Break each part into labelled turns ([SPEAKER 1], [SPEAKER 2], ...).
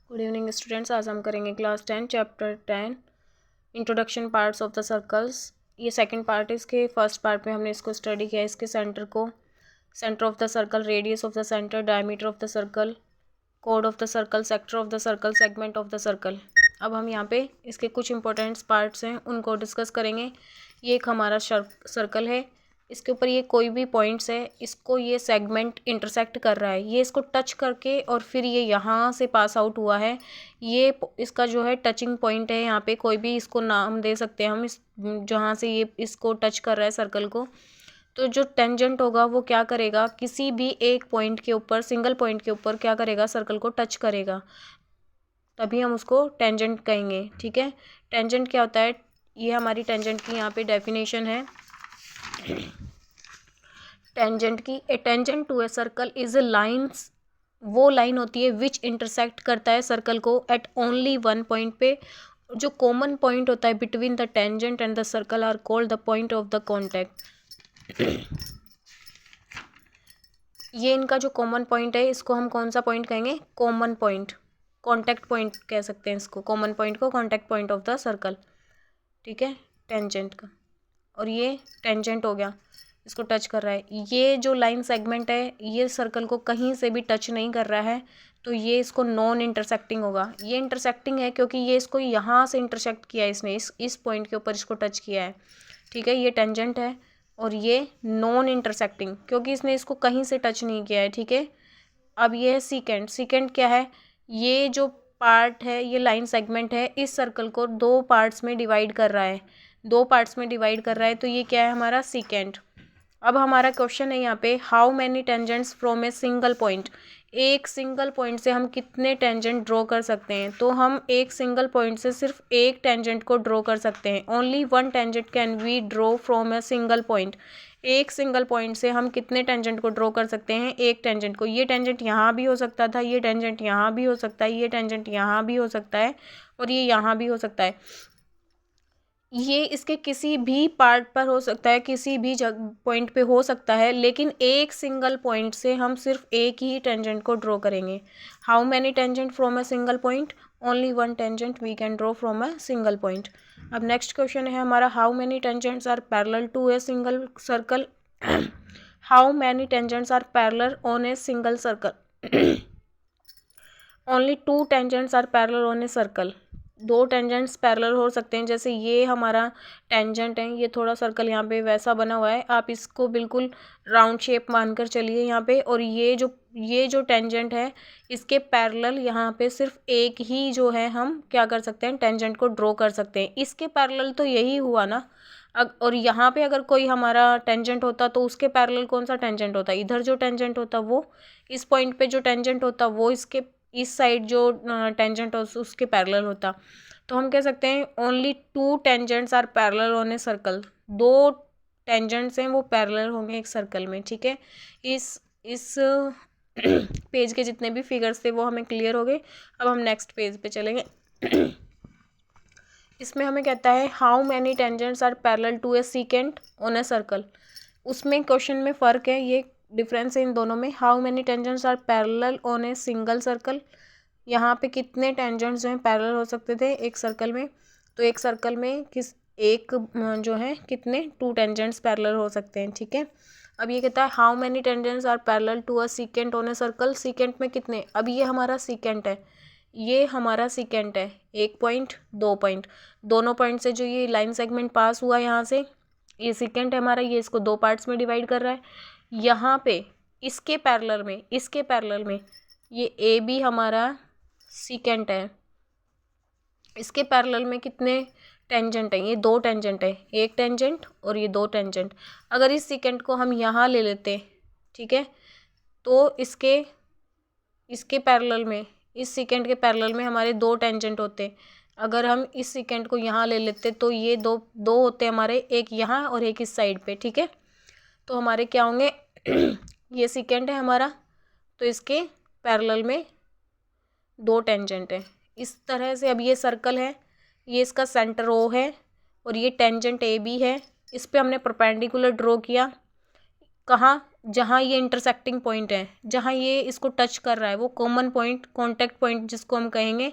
[SPEAKER 1] Good evening students. आज हम करेंगे class 10 chapter 10 introduction parts of the circles. ये सेकंड पार्ट है। इसके फर्स्ट पार्ट में हमने इसको स्टडी किया, इसके सेंटर को, centre of the circle, radius of the centre, diameter of the circle, code of the circle, sector of the circle, segment of the circle. अब हम यहाँ पे इसके कुछ इंपॉर्टेंट पार्ट्स हैं उनको डिस्कस करेंगे। ये एक हमारा सर्कल है, इसके ऊपर ये कोई भी पॉइंट्स है, इसको ये सेगमेंट इंटरसेक्ट कर रहा है, ये इसको टच करके और फिर ये यहाँ से पास आउट हुआ है। ये इसका जो है टचिंग पॉइंट है, यहाँ पे कोई भी इसको नाम दे सकते हैं हम, इस जहाँ से ये इसको टच कर रहा है सर्कल को। तो जो टेंजेंट होगा वो क्या करेगा, किसी भी एक पॉइंट के ऊपर, सिंगल पॉइंट के ऊपर क्या करेगा, सर्कल को टच करेगा, तभी हम उसको टेंजेंट कहेंगे। ठीक है, टेंजेंट क्या होता है, ये हमारी टेंजेंट की यहाँ पे डेफिनेशन है। टेंजेंट की, a tangent to a circle is a lines, वो लाइन होती है विच इंटरसेक्ट करता है सर्कल को एट ओनली वन पॉइंट पे। जो कॉमन पॉइंट होता है between the tangent and the circle are called the point of the contact. ये इनका जो कॉमन पॉइंट है, इसको हम कौन सा पॉइंट कहेंगे, कॉमन पॉइंट, कॉन्टैक्ट पॉइंट कह सकते हैं इसको, कॉमन पॉइंट को contact point of the circle. ठीक है, टेंजेंट का। और ये टेंजेंट हो गया, इसको टच कर रहा है। ये जो लाइन सेगमेंट है, ये सर्कल को कहीं से भी टच नहीं कर रहा है, तो ये इसको नॉन इंटरसेक्टिंग होगा। ये इंटरसेक्टिंग है क्योंकि ये इसको यहाँ से इंटरसेक्ट किया है, इसने इस पॉइंट के ऊपर इसको टच किया है। ठीक है, ये टेंजेंट है। और ये नॉन इंटरसेक्टिंग क्योंकि इसने इसको कहीं से टच नहीं किया है। ठीक है, अब ये है सीकेंट। सीकेंट क्या है, ये जो पार्ट है, ये लाइन सेगमेंट है, इस सर्कल को दो पार्ट्स में डिवाइड कर रहा है, दो पार्ट्स में डिवाइड कर रहा है, तो ये क्या है हमारा सीकेंट। अब हमारा क्वेश्चन है यहाँ पे, how many tangents from a single point, एक सिंगल पॉइंट से हम कितने टेंजेंट ड्रॉ कर सकते हैं। तो हम एक सिंगल पॉइंट से सिर्फ एक टेंजेंट को ड्रॉ कर सकते हैं। Only one tangent can we draw from a single point. एक सिंगल पॉइंट से हम कितने टेंजेंट को ड्रॉ कर सकते हैं, एक टेंजेंट को। ये टेंजेंट यहाँ भी हो सकता था, ये टेंजेंट यहाँ भी हो सकता है, ये टेंजेंट यहाँ भी हो सकता है, और ये यहाँ भी हो सकता है। ये इसके किसी भी पार्ट पर हो सकता है, किसी भी पॉइंट पे हो सकता है, लेकिन एक सिंगल पॉइंट से हम सिर्फ एक ही टेंजेंट को ड्रॉ करेंगे। How many tangent from a single point, only one tangent we can draw from a single point. अब नेक्स्ट क्वेश्चन है हमारा, how many tangents are parallel to a single circle. How many tangents are parallel on a single circle. Only two tangents are parallel on a circle. दो tangents parallel हो सकते हैं। जैसे ये हमारा टेंजेंट है, ये थोड़ा सर्कल यहाँ पे वैसा बना हुआ है, आप इसको बिल्कुल राउंड शेप मानकर चलिए यहाँ पे। और ये जो टेंजेंट है, इसके पैरेलल यहाँ पे सिर्फ एक ही जो है, हम क्या कर सकते हैं, टेंजेंट को ड्रॉ कर सकते हैं। इसके पैरेलल तो यही हुआ ना। और यहाँ पे अगर कोई हमारा टेंजेंट होता तो उसके पैरेलल कौन सा टेंजेंट होता, इधर जो टेंजेंट होता वो, इस पॉइंट पे जो टेंजेंट होता वो इसके इस साइड जो टेंजेंट हो उसके पैरेलल होता। तो हम कह सकते हैं only two tangents are parallel on a circle. दो टेंजेंट्स हैं वो पैरेलल होंगे एक सर्कल में। ठीक है, इस पेज के जितने भी फिगर्स थे वो हमें क्लियर हो गए। अब हम नेक्स्ट पेज पे चलेंगे। इसमें हमें कहता है, how many tangents are parallel to a secant on a circle. उसमें क्वेश्चन में फ़र्क है, ये डिफरेंस है इन दोनों में। How many tangents are parallel on a single circle, यहाँ पे कितने टेंजेंट्स जो हैं पैरेलल हो सकते थे एक सर्कल में। तो एक सर्कल में एक जो है कितने, टू टेंजेंट्स पैरेलल हो सकते हैं। ठीक है, अब ये कहता है, how many tangents are parallel to a secant on a circle. Secant में कितने, अब ये हमारा सीकेंट है, ये हमारा सीकेंट है, एक पॉइंट, दो पॉइंट, दोनों पॉइंट से जो ये लाइन सेगमेंट पास हुआ यहाँ से, ये सीकेंट है हमारा, ये इसको दो पार्ट्स में डिवाइड कर रहा है। यहाँ पे इसके पैरेलल में ये ए बी हमारा सीकेंट है, इसके पैरेलल में कितने टेंजेंट हैं, ये दो टेंजेंट है, एक टेंजेंट और ये दो टेंजेंट। अगर इस सीकेंट को हम यहाँ ले लेते, ठीक है, तो इसके पैरेलल में, इस सीकेंट के पैरेलल में हमारे दो टेंजेंट होते। अगर हम इस सीकेंट को यहाँ ले लेते तो ये दो होते हमारे, एक यहाँ और एक इस साइड पे। ठीक है, तो हमारे क्या होंगे, ये सीकेंट है हमारा, तो इसके पैरेलल में दो टेंजेंट है। इस तरह से अब ये सर्कल है, ये इसका सेंटर ओ है और ये टेंजेंट ए बी है। इस पे हमने परपेंडिकुलर ड्रॉ किया, कहाँ, जहाँ ये इंटरसेक्टिंग पॉइंट है, जहाँ ये इसको टच कर रहा है, वो कॉमन पॉइंट, कॉन्टैक्ट पॉइंट जिसको हम कहेंगे,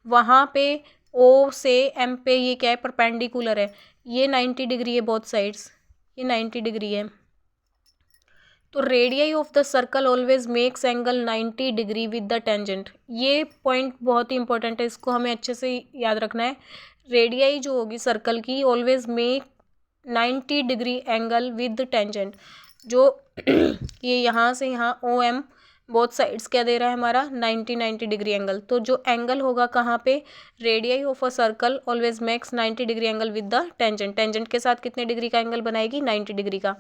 [SPEAKER 1] वहाँ पे ओ से एम पे ये क्या है, परपेंडिकुलर है। ये 90 डिग्री है बोथ साइड्स, ये 90 डिग्री है। तो radii of the circle always makes angle 90 degree with the tangent. ये पॉइंट बहुत ही इंपॉर्टेंट है, इसको हमें अच्छे से याद रखना है। रेडियाई जो होगी सर्कल की always make 90 degree angle with tangent. जो ये यहाँ से यहाँ ओ एम बोथ साइड्स क्या दे रहा है हमारा, 90 डिग्री एंगल। तो जो एंगल होगा कहाँ पे, radii of a circle always makes 90 degree angle with the tangent. Tangent के साथ कितने डिग्री का एंगल बनाएगी, 90 डिग्री का।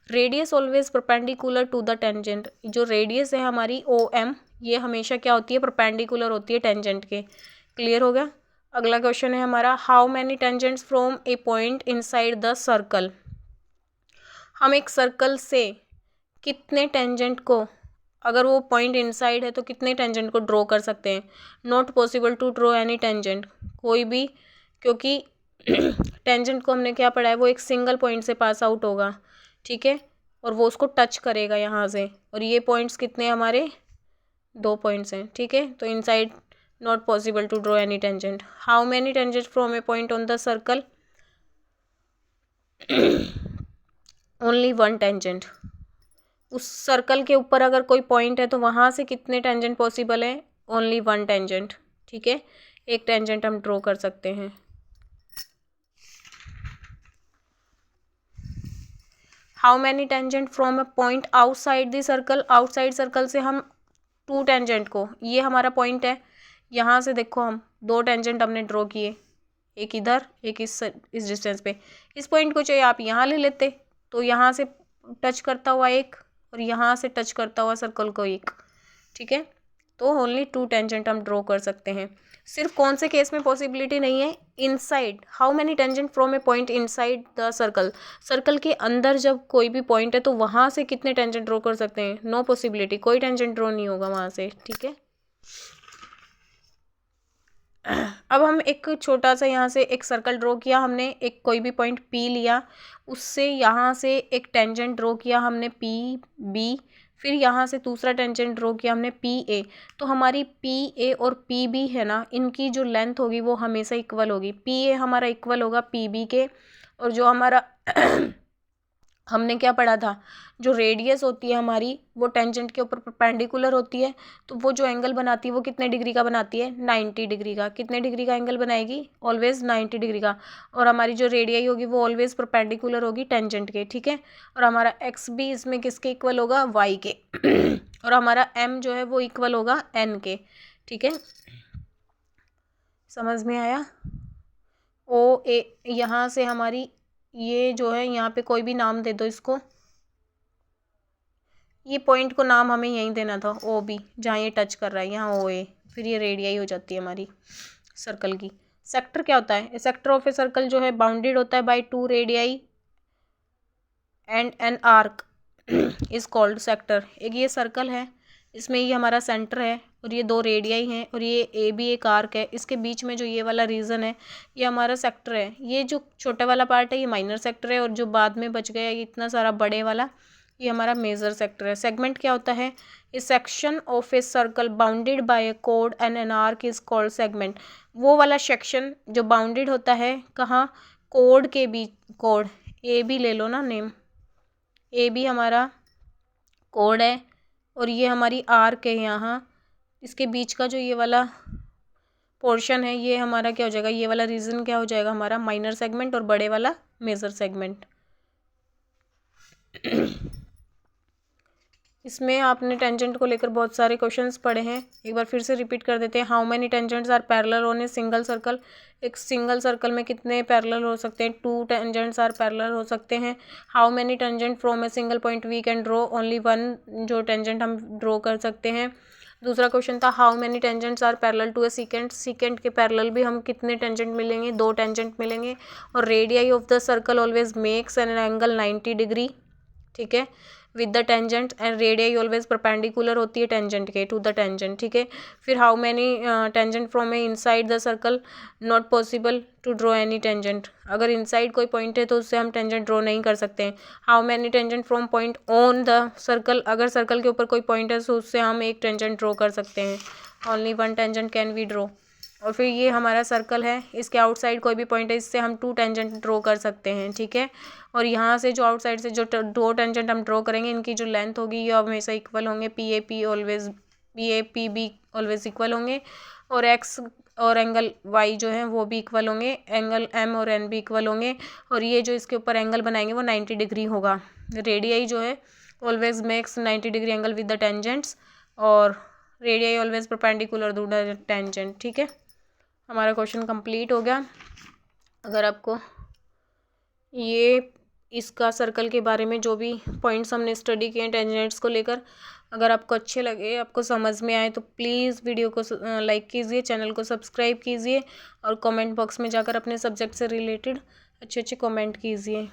[SPEAKER 1] Radius always perpendicular to the tangent. जो रेडियस है हमारी ओ एम, ये हमेशा क्या होती है, परपेंडिकुलर होती है टेंजेंट के। क्लियर हो गया। अगला क्वेश्चन है हमारा, how many tangents from a point inside the circle. हम एक सर्कल से कितने टेंजेंट को, अगर वो पॉइंट इनसाइड है तो कितने टेंजेंट को ड्रॉ कर सकते हैं। Not possible to draw any tangent, कोई भी, क्योंकि टेंजेंट को हमने क्या पढ़ा है, वो एक सिंगल पॉइंट से पास आउट होगा, ठीक है, और वो उसको टच करेगा यहाँ से। और ये पॉइंट्स कितने हमारे, 2 पॉइंट्स हैं, ठीक है। तो inside not possible to draw any tangent. How many tangent from a point on the circle, only 1 tangent. उस सर्कल के ऊपर अगर कोई पॉइंट है तो वहाँ से कितने टेंजेंट पॉसिबल है, ओनली 1 टेंजेंट, ठीक है, एक टेंजेंट हम ड्रॉ कर सकते हैं। How many tangent from a point outside the circle. Outside circle से हम 2 टेंजेंट को, ये हमारा पॉइंट है, यहाँ से देखो हम 2 टेंजेंट हमने ड्रॉ किए, एक इधर एक इस डिस्टेंस पे। इस पॉइंट को चाहिए आप यहाँ ले लेते, तो यहाँ से टच करता हुआ एक और यहाँ से टच करता हुआ सर्कल को एक, ठीक है। तो ओनली 2 टेंजेंट हम ड्रॉ कर सकते हैं। सिर्फ कौन से केस में पॉसिबिलिटी नहीं है, inside. How many tangent from a point inside the circle. Circle के अंदर जब कोई भी पॉइंट है तो वहाँ से कितने टेंजेंट ड्रॉ कर सकते हैं, नो पॉसिबिलिटी, कोई टेंजेंट ड्रॉ नहीं होगा वहाँ से, ठीक है। अब हम एक छोटा सा यहाँ से एक सर्कल ड्रॉ किया हमने, एक कोई भी पॉइंट P लिया, उससे यहाँ से एक टेंजेंट ड्रॉ किया हमने PB, फिर यहाँ से दूसरा टेंजेंट ड्रॉ किया हमने PA। तो हमारी PA और PB है ना, इनकी जो लेंथ होगी वो हमेशा इक्वल होगी। PA हमारा इक्वल होगा PB के, और जो हमारा हमने क्या पढ़ा था, जो रेडियस होती है हमारी वो टेंजेंट के ऊपर परपेंडिकुलर होती है, तो वो जो एंगल बनाती है वो कितने डिग्री का बनाती है, 90 डिग्री का। कितने डिग्री का एंगल बनाएगी, ऑलवेज 90 डिग्री का। और हमारी जो रेडियाई होगी वो ऑलवेज परपेंडिकुलर होगी टेंजेंट के, ठीक है। और हमारा एक्स भी इसमें किसके इक्वल होगा, वाई के। और हमारा एम जो है वो इक्वल होगा एन के, ठीक है। समझ में आया। ओ ए, यहाँ से हमारी ये जो है, यहाँ पे कोई भी नाम दे दो इसको, ये पॉइंट को नाम हमें यहीं देना था, ओ बी, जहाँ ये टच कर रहा है, यहाँ ओ ए, फिर ये रेडियाई हो जाती है हमारी सर्कल की। सेक्टर क्या होता है, सेक्टर ऑफ ए सर्कल जो है बाउंडेड होता है by 2 radii and an arc is called sector. एक ये सर्कल है, इसमें ये हमारा सेंटर है और ये 2 रेडियाई हैं और ये ए भी एक आर्क है, इसके बीच में जो ये वाला रीजन है ये हमारा सेक्टर है। ये जो छोटा वाला पार्ट है ये माइनर सेक्टर है, और जो बाद में बच गया ये इतना सारा बड़े वाला ये हमारा मेजर सेक्टर है। सेगमेंट क्या होता है, A section of a circle bounded by A code and an arc is called segment. वो वाला सेक्शन जो बाउंडेड होता है कहाँ, कोड के बीच, कोड ए भी ले लो ना नेम, ए भी हमारा कोड है और ये हमारी आर्क है यहाँ, इसके बीच का जो ये वाला पोर्शन है ये हमारा क्या हो जाएगा, ये वाला रीजन क्या हो जाएगा हमारा माइनर सेगमेंट, और बड़े वाला मेजर सेगमेंट। इसमें आपने टेंजेंट को लेकर बहुत सारे क्वेश्चंस पढ़े हैं, एक बार फिर से रिपीट कर देते हैं। How many tangents are parallel on a single circle. एक सिंगल सर्कल में कितने पैरेलल हो सकते हैं, 2 टेंजेंट्स आर पैरेलल हो सकते हैं। How many tangent from a single point we can draw, only 1 जो टेंजेंट हम ड्रॉ कर सकते हैं। दूसरा क्वेश्चन था how many tangents are parallel to a secant. Secant के पैरेलल भी हम कितने टेंजेंट मिलेंगे, 2 टेंजेंट मिलेंगे। और radii of the circle always makes an angle 90 degree, ठीक है। With the tangent and radii always perpendicular होती है टेंजेंट के, टू द टेंजेंट, ठीक है। फिर how many tangent from a inside the circle, not possible to draw any tangent. अगर inside कोई पॉइंट है तो उससे हम टेंजेंट ड्रॉ नहीं कर सकते हैं। How many tangent from point on the circle, अगर सर्कल के ऊपर कोई पॉइंट है तो उससे हम एक टेंजेंट ड्रॉ कर सकते हैं। Only one tangent can we draw. और फिर ये हमारा सर्कल है, इसके आउटसाइड कोई भी पॉइंट है, इससे हम 2 टेंजेंट ड्रॉ कर सकते हैं, ठीक है। और यहाँ से जो आउटसाइड से जो 2 टेंजेंट हम ड्रॉ करेंगे, इनकी जो लेंथ होगी ये हमेशा इक्वल होंगे, P A P always, P A P be always equal होंगे। और एक्स और एंगल वाई जो है वो भी इक्वल होंगे, एंगल एम और एन भी इक्वल होंगे। और ये जो इसके ऊपर एंगल बनाएंगे वो 90 डिग्री होगा। रेडियाई जो है always makes 90 degree angle with the tangents, और radii always perpendicular to the tangent, ठीक है। हमारा क्वेश्चन कंप्लीट हो गया। अगर आपको ये इसका सर्कल के बारे में जो भी पॉइंट्स हमने स्टडी किए हैं टेंजेंट्स को लेकर, अगर आपको अच्छे लगे, आपको समझ में आए, तो प्लीज़ वीडियो को लाइक कीजिए, चैनल को सब्सक्राइब कीजिए और कमेंट बॉक्स में जाकर अपने सब्जेक्ट से रिलेटेड अच्छे अच्छे कमेंट कीजिए।